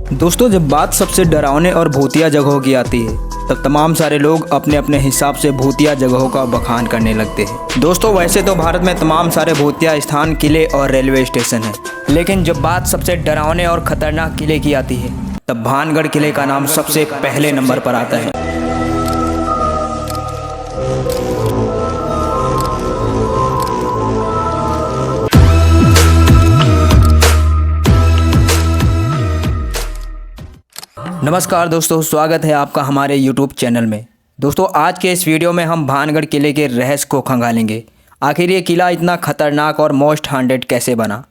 दोस्तों, जब बात सबसे डरावने और भूतिया जगहों की आती है तब तमाम सारे लोग अपने अपने हिसाब से भूतिया जगहों का बखान करने लगते हैं। दोस्तों, वैसे तो भारत में तमाम सारे भूतिया स्थान, किले और रेलवे स्टेशन हैं, लेकिन जब बात सबसे डरावने और ख़तरनाक किले की आती है तब भानगढ़ किले का नाम सबसे पहले नंबर पर आता है। नमस्कार दोस्तों, स्वागत है आपका हमारे YouTube चैनल में। दोस्तों, आज के इस वीडियो में हम भानगढ़ किले के रहस्य को खंगालेंगे। आखिर ये किला इतना खतरनाक और मोस्ट हांटेड कैसे बना,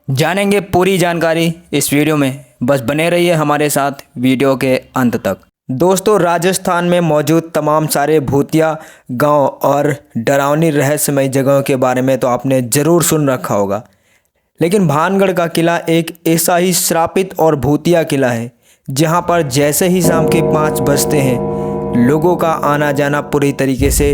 जानेंगे पूरी जानकारी इस वीडियो में। बस बने रहिए हमारे साथ वीडियो के अंत तक। दोस्तों, राजस्थान में मौजूद तमाम सारे भूतिया गांव और डरावनी रहस्यमय जगहों के बारे में तो आपने ज़रूर सुन रखा होगा, लेकिन भानगढ़ का किला एक ऐसा ही श्रापित और भूतिया किला है जहां पर जैसे ही शाम के 5 बजते हैं लोगों का आना जाना पूरी तरीके से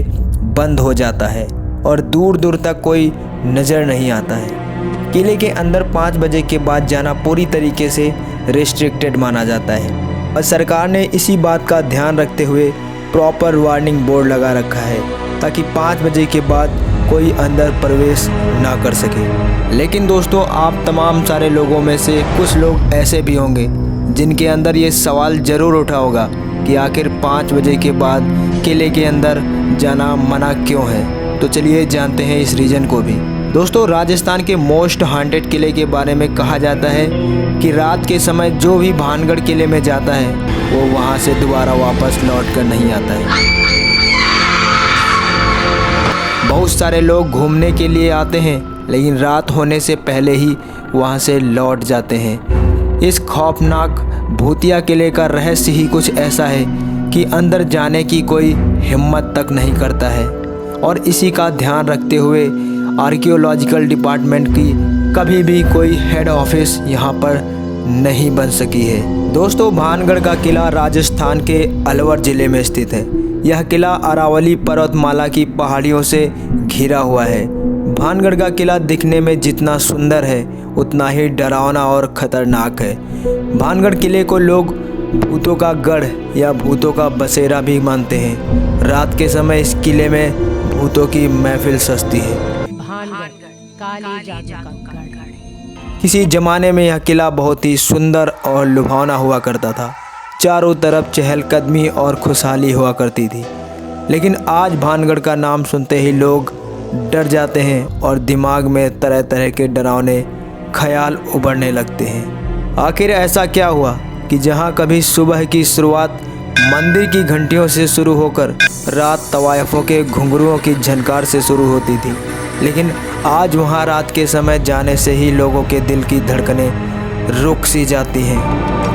बंद हो जाता है और दूर दूर तक कोई नज़र नहीं आता है। किले के अंदर 5 बजे के बाद जाना पूरी तरीके से रिस्ट्रिक्टेड माना जाता है और सरकार ने इसी बात का ध्यान रखते हुए प्रॉपर वार्निंग बोर्ड लगा रखा है ताकि 5 बजे के बाद कोई अंदर प्रवेश ना कर सके। लेकिन दोस्तों, आप तमाम सारे लोगों में से कुछ लोग ऐसे भी होंगे जिनके अंदर ये सवाल ज़रूर उठा होगा कि आखिर 5 बजे के बाद किले के अंदर जाना मना क्यों है। तो चलिए जानते हैं इस रीज़न को भी। दोस्तों, राजस्थान के मोस्ट हांटेड किले के बारे में कहा जाता है कि रात के समय जो भी भानगढ़ किले में जाता है वो वहाँ से दोबारा वापस लौट कर नहीं आता है। बहुत सारे लोग घूमने के लिए आते हैं लेकिन रात होने से पहले ही वहाँ से लौट जाते हैं। इस खौफनाक भूतिया किले का रहस्य ही कुछ ऐसा है कि अंदर जाने की कोई हिम्मत तक नहीं करता है और इसी का ध्यान रखते हुए आर्कियोलॉजिकल डिपार्टमेंट की कभी भी कोई हेड ऑफिस यहाँ पर नहीं बन सकी है। दोस्तों, भानगढ़ का किला राजस्थान के अलवर ज़िले में स्थित है। यह किला अरावली पर्वतमाला की पहाड़ियों से घिरा हुआ है। भानगढ़ का किला दिखने में जितना सुंदर है उतना ही डरावना और ख़तरनाक है। भानगढ़ किले को लोग भूतों का गढ़ या भूतों का बसेरा भी मानते हैं। रात के समय इस किले में भूतों की महफिल सजती है। किसी ज़माने में यह किला बहुत ही सुंदर और लुभावना हुआ करता था। चारों तरफ चहलकदमी और खुशहाली हुआ करती थी, लेकिन आज भानगढ़ का नाम सुनते ही लोग डर जाते हैं और दिमाग में तरह तरह के डरावने ख्याल उभरने लगते हैं। आखिर ऐसा क्या हुआ कि जहां कभी सुबह की शुरुआत मंदिर की घंटियों से शुरू होकर रात तवायफों के घुंघरुओं की झनकार से शुरू होती थी, लेकिन आज वहां रात के समय जाने से ही लोगों के दिल की धड़कनें रुक सी जाती हैं।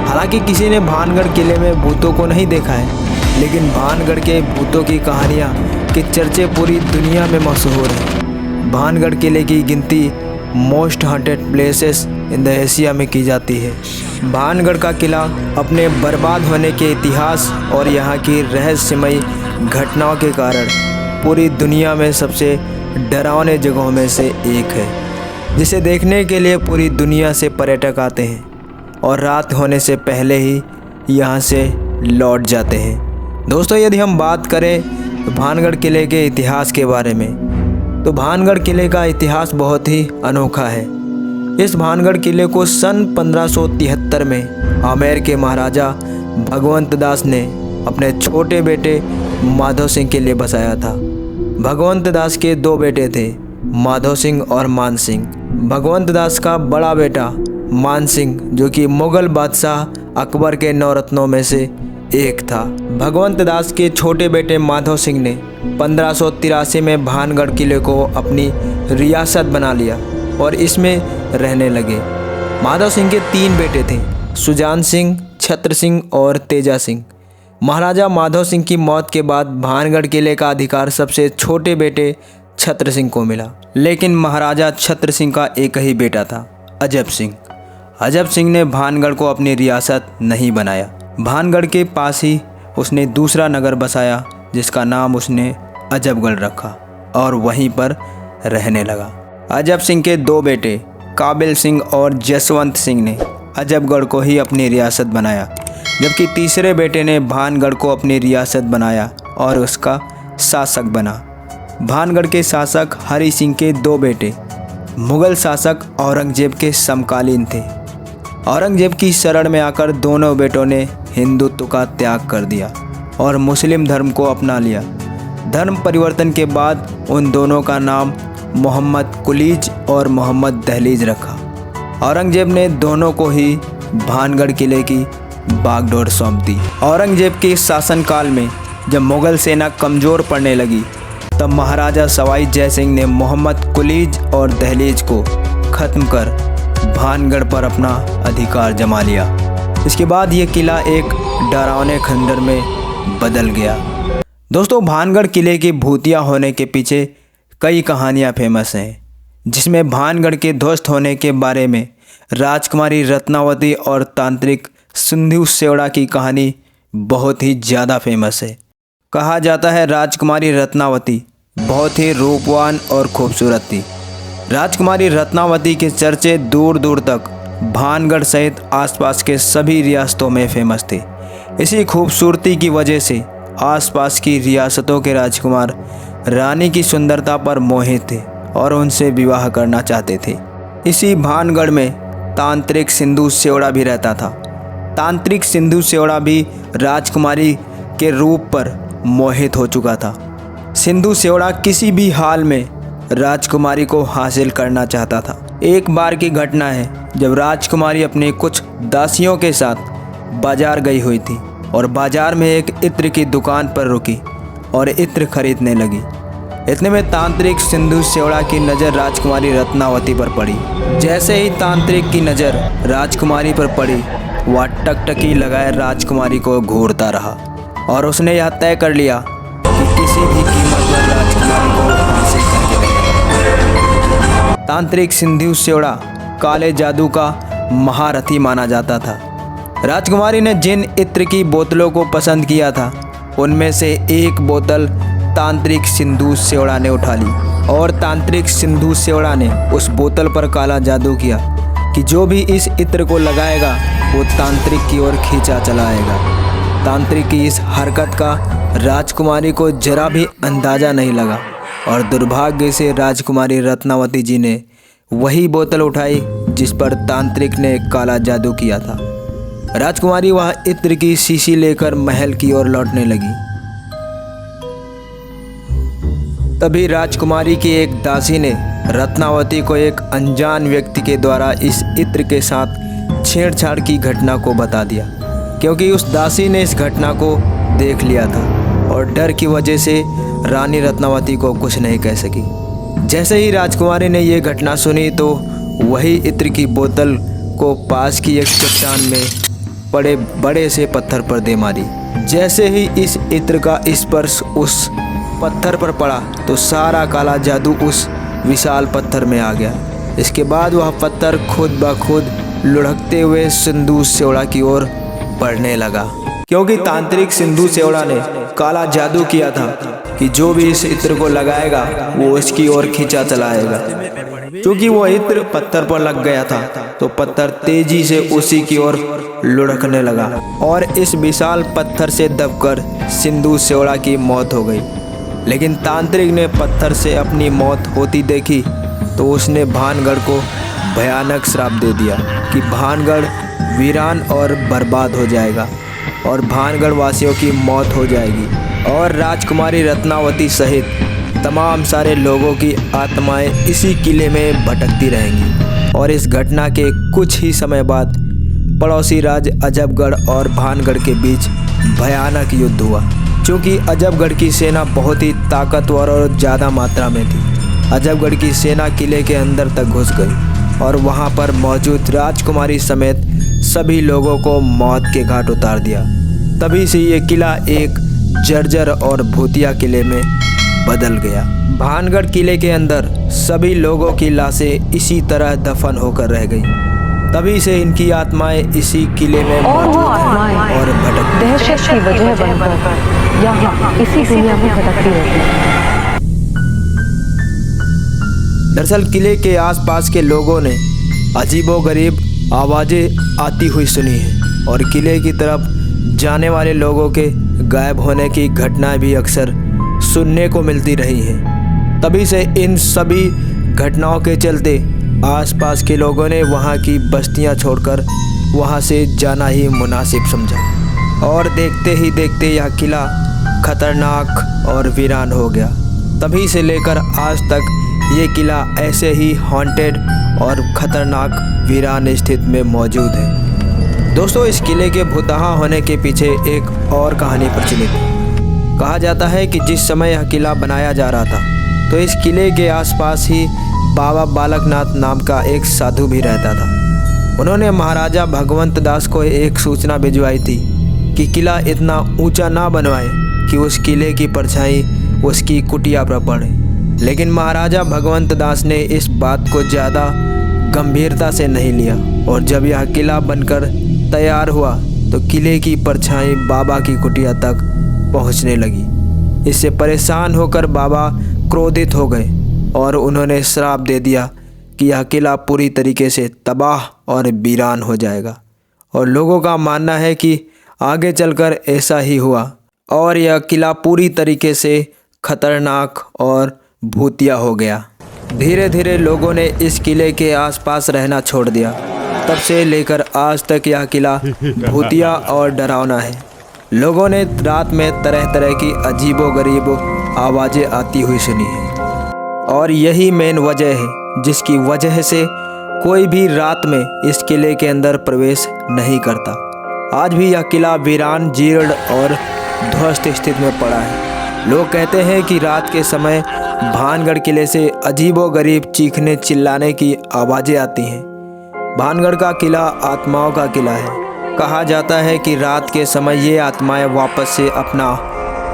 हालांकि किसी ने भानगढ़ किले में भूतों को नहीं देखा है, लेकिन भानगढ़ के भूतों की कहानियाँ के चर्चे पूरी दुनिया में मशहूर हैं। भानगढ़ किले की गिनती most haunted places in the Asia में की जाती है। भानगढ़ का किला अपने बर्बाद होने के इतिहास और यहाँ की रहस्यमय घटनाओं के कारण पूरी दुनिया में सबसे डरावने जगहों में से एक है, जिसे देखने के लिए पूरी दुनिया से पर्यटक आते हैं और रात होने से पहले ही यहाँ से लौट जाते हैं। दोस्तों, यदि हम बात करें भानगढ़ किले के इतिहास के बारे में, तो भानगढ़ किले का इतिहास बहुत ही अनोखा है। इस भानगढ़ किले को सन 1573 में आमेर के महाराजा भगवंत दास ने अपने छोटे बेटे माधव सिंह के लिए बसाया था। भगवंत दास के 2 बेटे थे, माधव सिंह और मान सिंह। भगवंत दास का बड़ा बेटा मान सिंह, जो कि मुग़ल बादशाह अकबर के 9 रत्नों में से एक था। भगवंत दास के छोटे बेटे माधव सिंह ने 1583 में भानगढ़ किले को अपनी रियासत बना लिया और इसमें रहने लगे। माधव सिंह के 3 बेटे थे, सुजान सिंह, छत्र सिंह और तेजा सिंह। महाराजा माधव सिंह की मौत के बाद भानगढ़ किले का अधिकार सबसे छोटे बेटे छत्र सिंह को मिला, लेकिन महाराजा छत्र सिंह का एक ही बेटा था, अजब सिंह। अजब सिंह ने भानगढ़ को अपनी रियासत नहीं बनाया। भानगढ़ के पास ही उसने दूसरा नगर बसाया जिसका नाम उसने अजबगढ़ रखा और वहीं पर रहने लगा। अजब सिंह के 2 बेटे काबिल सिंह और जसवंत सिंह ने अजबगढ़ को ही अपनी रियासत बनाया, जबकि तीसरे बेटे ने भानगढ़ को अपनी रियासत बनाया और उसका शासक बना। भानगढ़ के शासक हरि सिंह के 2 बेटे मुग़ल शासक औरंगजेब के समकालीन थे। औरंगजेब की शरण में आकर दोनों बेटों ने हिंदुत्व का त्याग कर दिया और मुस्लिम धर्म को अपना लिया। धर्म परिवर्तन के बाद उन दोनों का नाम मोहम्मद कुलीज और मोहम्मद दहलीज रखा। औरंगजेब ने दोनों को ही भानगढ़ किले की बागडोर सौंप दी। औरंगजेब के शासनकाल में जब मुग़ल सेना कमज़ोर पड़ने लगी, तब महाराजा सवाई जय सिंह ने मोहम्मद कुलीज और दहलीज को ख़त्म कर भानगढ़ पर अपना अधिकार जमा लिया। इसके बाद ये किला एक डरावने खंडर में बदल गया। दोस्तों, भानगढ़ किले की भूतिया होने के पीछे कई कहानियाँ फेमस हैं, जिसमें भानगढ़ के ध्वस्त होने के बारे में राजकुमारी रत्नावती और तांत्रिक सिंधु सेवड़ा की कहानी बहुत ही ज़्यादा फेमस है। कहा जाता है राजकुमारी रत्नावती बहुत ही रूपवान और खूबसूरत थी। राजकुमारी रत्नावती के चर्चे दूर दूर तक भानगढ़ सहित आसपास के सभी रियासतों में फेमस थे। इसी खूबसूरती की वजह से आसपास की रियासतों के राजकुमार रानी की सुंदरता पर मोहित थे और उनसे विवाह करना चाहते थे। इसी भानगढ़ में तांत्रिक सिंधु सेवड़ा भी रहता था। तांत्रिक सिंधु सेवड़ा भी राजकुमारी के रूप पर मोहित हो चुका था। सिंधु सेवड़ा किसी भी हाल में राजकुमारी को हासिल करना चाहता था। एक बार की घटना है जब राजकुमारी अपने कुछ दासियों के साथ बाजार गई हुई थी और बाजार में एक इत्र की दुकान पर रुकी और इत्र खरीदने लगी। इतने में तांत्रिक सिंधु सेवड़ा की नज़र राजकुमारी रत्नावती पर पड़ी। जैसे ही तांत्रिक की नज़र राजकुमारी पर पड़ी, वह टकटकी लगाए राजकुमारी को घूरता रहा और उसने यह तय कर लिया कि किसी भी कीमत पर राजकुमारी को हासिल करके रहेगा। तांत्रिक सिंधु सेवड़ा काले जादू का महारथी माना जाता था। राजकुमारी ने जिन इत्र की बोतलों को पसंद किया था, उनमें से एक बोतल तांत्रिक सिंधु सेवड़ा ने उठा ली और तांत्रिक सिंधु सेवड़ा ने उस बोतल पर काला जादू किया कि जो भी इस इत्र को लगाएगा वो तांत्रिक की ओर खींचा चला आएगा। तांत्रिक की इस हरकत का राजकुमारी को जरा भी अंदाज़ा नहीं लगा और दुर्भाग्य से राजकुमारी रत्नावती जी ने वही बोतल उठाई जिस पर तांत्रिक ने काला जादू किया था। राजकुमारी वह इत्र की शीशी लेकर महल की ओर लौटने लगी। तभी राजकुमारी की एक दासी ने रत्नावती को एक अनजान व्यक्ति के द्वारा इस इत्र के साथ छेड़छाड़ की घटना को बता दिया, क्योंकि उस दासी ने इस घटना को देख लिया था और डर की वजह से रानी रत्नावती को कुछ नहीं कह सकी। जैसे ही राजकुमारी ने ये घटना सुनी तो वही इत्र की बोतल को पास की एक चट्टान में पड़े बड़े से पत्थर पर दे मारी। जैसे ही इस इत्र का स्पर्श उस पत्थर पर पड़ा तो सारा काला जादू उस विशाल पत्थर में आ गया। इसके बाद वह पत्थर खुद ब खुद लुढ़कते हुए सिंधु सेवड़ा की ओर बढ़ने लगा, क्योंकि तांत्रिक सिंधु सेवड़ा ने काला जादू किया था कि जो भी इस इत्र को लगाएगा वो उसकी ओर खींचा चला आएगा। क्योंकि वो इत्र पत्थर पर लग गया था तो पत्थर तेजी से उसी की ओर लुढ़कने लगा और इस विशाल पत्थर से दबकर सिंधु सेवड़ा की मौत हो गई। लेकिन तांत्रिक ने पत्थर से अपनी मौत होती देखी तो उसने भानगढ़ को भयानक श्राप दे दिया कि भानगढ़ वीरान और बर्बाद हो जाएगा और भानगढ़ वासियों की मौत हो जाएगी और राजकुमारी रत्नावती सहित तमाम सारे लोगों की आत्माएं इसी किले में भटकती रहेंगी। और इस घटना के कुछ ही समय बाद पड़ोसी राज्य अजबगढ़ और भानगढ़ के बीच भयानक युद्ध हुआ। क्योंकि अजबगढ़ की सेना बहुत ही ताकतवर और ज़्यादा मात्रा में थी। अजबगढ़ की सेना किले के अंदर तक घुस गई और वहां पर मौजूद राजकुमारी समेत सभी लोगों को मौत के घाट उतार दिया। तभी से ये किला एक जर्जर और भूतिया किले में बदल गया। भानगढ़ किले के अंदर सभी लोगों की लाशें इसी तरह दफन होकर रह गई। तभी से इनकी आत्माएं इसी किले में मौजूद हैं और भटकती दहशत की वजह बनकर यहाँ इसी दुनिया में भटकती रहती है। दरअसल किले के आसपास के लोगों ने अजीबोगरीब आवाज़ें आती हुई सुनी हैं और किले की तरफ जाने वाले लोगों के गायब होने की घटनाएं भी अक्सर सुनने को मिलती रही हैं। तभी से इन सभी घटनाओं के चलते आसपास के लोगों ने वहां की बस्तियां छोड़कर वहां से जाना ही मुनासिब समझा और देखते ही देखते यह किला खतरनाक और वीरान हो गया। तभी से लेकर आज तक ये किला ऐसे ही हॉन्टेड और ख़तरनाक वीरान स्थिति में मौजूद है। दोस्तों, इस किले के भुतहा होने के पीछे एक और कहानी प्रचलित है। कहा जाता है कि जिस समय यह किला बनाया जा रहा था तो इस किले के आसपास ही बाबा बालकनाथ नाम का एक साधु भी रहता था। उन्होंने महाराजा भगवंत दास को एक सूचना भिजवाई थी कि किला इतना ऊंचा ना बनवाए कि उस किले की परछाई उसकी कुटिया पर पड़े। लेकिन महाराजा भगवंत दास ने इस बात को ज़्यादा गंभीरता से नहीं लिया और जब यह किला बनकर तैयार हुआ तो किले की परछाई बाबा की कुटिया तक पहुंचने लगी। इससे परेशान होकर बाबा क्रोधित हो गए और उन्होंने श्राप दे दिया कि यह किला पूरी तरीके से तबाह और वीरान हो जाएगा। और लोगों का मानना है कि आगे चलकर ऐसा ही हुआ और यह किला पूरी तरीके से खतरनाक और भूतिया हो गया। धीरे धीरे लोगों ने इस किले के आसपास रहना छोड़ दिया। तब से लेकर आज तक यह किला भूतिया और डरावना है। लोगों ने रात में तरह तरह की अजीबोगरीब आवाज़ें आती हुई सुनी हैं और यही मेन वजह है जिसकी वजह से कोई भी रात में इस किले के अंदर प्रवेश नहीं करता। आज भी यह किला वीरान, जीर्ण और ध्वस्त स्थिति में पड़ा है। लोग कहते हैं कि रात के समय भानगढ़ किले से अजीबोगरीब चीखने चिल्लाने की आवाज़ें आती हैं। भानगढ़ का किला आत्माओं का किला है। कहा जाता है कि रात के समय ये आत्माएं वापस से अपना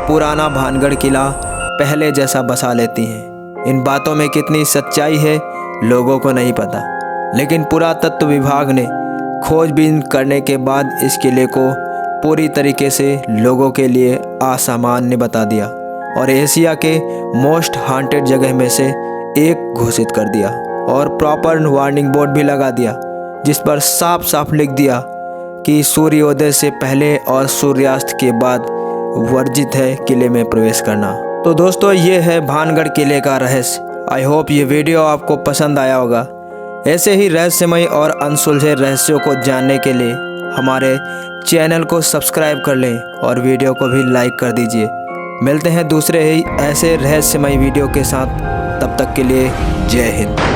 पुराना भानगढ़ किला पहले जैसा बसा लेती हैं। इन बातों में कितनी सच्चाई है लोगों को नहीं पता, लेकिन पुरातत्व विभाग ने खोजबीन करने के बाद इस किले को पूरी तरीके से लोगों के लिए असामान्य बता दिया और एशिया के मोस्ट हांटेड जगह में से एक घोषित कर दिया और प्रॉपर वार्निंग बोर्ड भी लगा दिया जिस पर साफ साफ लिख दिया कि सूर्योदय से पहले और सूर्यास्त के बाद वर्जित है किले में प्रवेश करना। तो दोस्तों, ये है भानगढ़ किले का रहस्य। आई होप ये वीडियो आपको पसंद आया होगा। ऐसे ही रहस्यमय और अनसुलझे रहस्यों को जानने के लिए हमारे चैनल को सब्सक्राइब कर लें और वीडियो को भी लाइक कर दीजिए। मिलते हैं दूसरे ही ऐसे रहस्यमय वीडियो के साथ। तब तक के लिए जय हिंद।